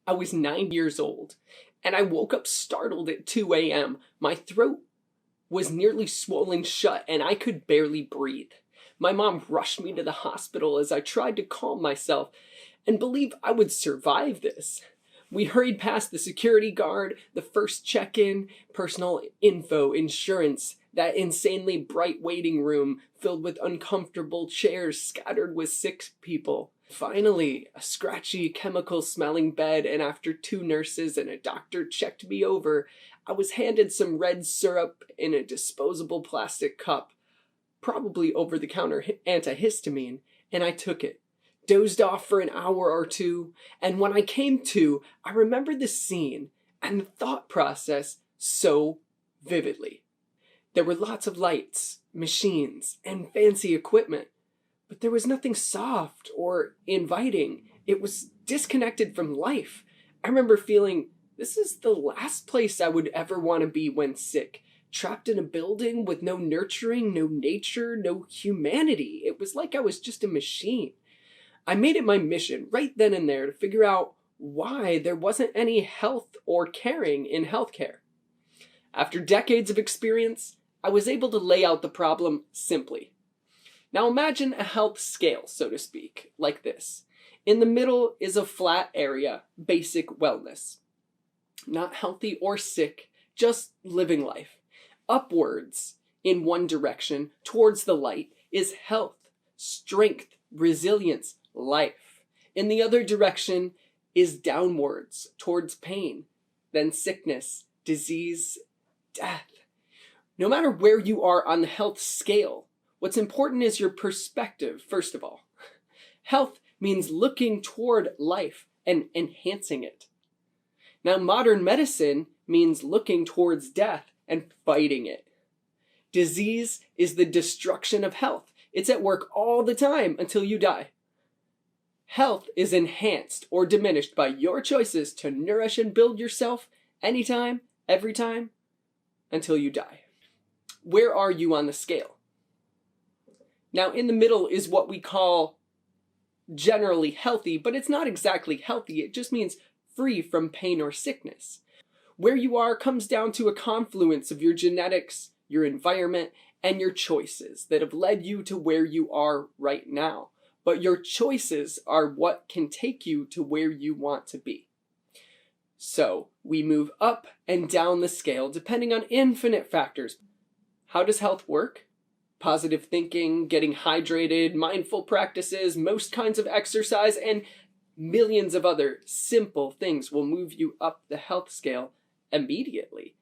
I was 9 years old, and I woke up startled at 2 a.m. My throat was nearly swollen shut, and I could barely breathe. My mom rushed me to the hospital as I tried to calm myself and believe I would survive this. We hurried past the security guard, the first check-in, personal info, insurance, that insanely bright waiting room filled with uncomfortable chairs scattered with sick people. Finally, a scratchy, chemical-smelling bed, and after 2 nurses and a doctor checked me over, I was handed some red syrup in a disposable plastic cup, probably over-the-counter antihistamine, and I took it. Dozed off for an hour or two, and when I came to, I remembered the scene and the thought process so vividly. There were lots of lights, machines, and fancy equipment, but there was nothing soft or inviting. It was disconnected from life. I remember feeling, this is the last place I would ever want to be when sick. Trapped in a building with no nurturing, no nature, no humanity. It was like I was just a machine. I made it my mission right then and there to figure out why there wasn't any health or caring in healthcare. After decades of experience, I was able to lay out the problem simply. Now imagine a health scale, so to speak, like this. In the middle is a flat area, basic wellness. Not healthy or sick, just living life. Upwards, in one direction, towards the light, is health, strength, resilience, life. In the other direction is downwards, towards pain, then sickness, disease, death. No matter where you are on the health scale, what's important is your perspective, first of all. Health means looking toward life and enhancing it. Now, modern medicine means looking towards death and fighting it. Disease is the destruction of health. It's at work all the time until you die. Health is enhanced or diminished by your choices to nourish and build yourself anytime, every time, until you die. Where are you on the scale? Now, in the middle is what we call generally healthy, but it's not exactly healthy. It just means free from pain or sickness. Where you are comes down to a confluence of your genetics, your environment, and your choices that have led you to where you are right now. But your choices are what can take you to where you want to be. So we move up and down the scale depending on infinite factors. How does health work? Positive thinking, getting hydrated, mindful practices, most kinds of exercise, and millions of other simple things will move you up the health scale immediately.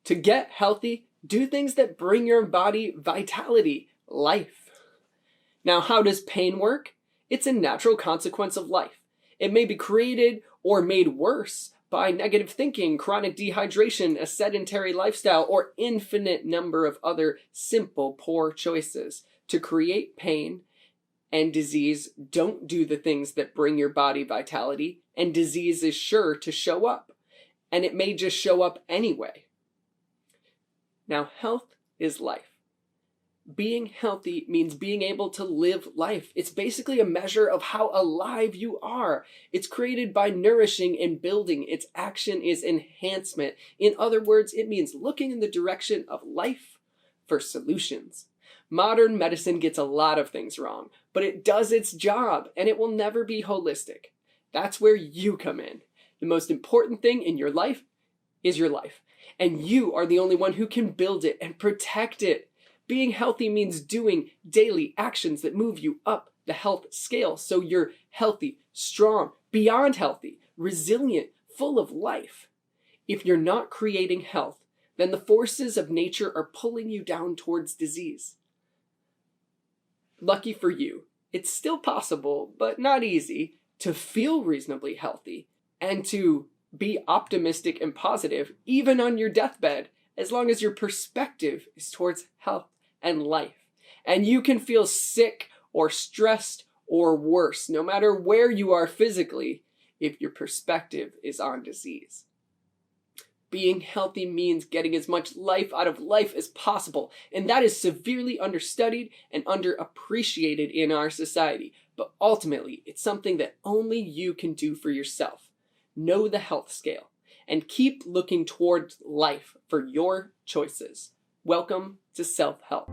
To get healthy, do things that bring your body vitality, life. Now, how does pain work? It's a natural consequence of life. It may be created or made worse by negative thinking, chronic dehydration, a sedentary lifestyle, or infinite number of other simple, poor choices. To create pain and disease, don't do the things that bring your body vitality, and disease is sure to show up. And it may just show up anyway. Now, health is life. Being healthy means being able to live life. It's basically a measure of how alive you are. It's created by nourishing and building. Its action is enhancement. In other words, it means looking in the direction of life for solutions. Modern medicine gets a lot of things wrong, but it does its job, and it will never be holistic. That's where you come in. The most important thing in your life is your life, and you are the only one who can build it and protect it. Being healthy means doing daily actions that move you up the health scale so you're healthy, strong, beyond healthy, resilient, full of life. If you're not creating health, then the forces of nature are pulling you down towards disease. Lucky for you, it's still possible, but not easy, to feel reasonably healthy and to be optimistic and positive even on your deathbed, as long as your perspective is towards health and life. And you can feel sick or stressed or worse, no matter where you are physically, if your perspective is on disease. Being healthy means getting as much life out of life as possible, and that is severely understudied and underappreciated in our society. But ultimately, it's something that only you can do for yourself. know the health scale, and keep looking towards life for your choices. Welcome to Self Help.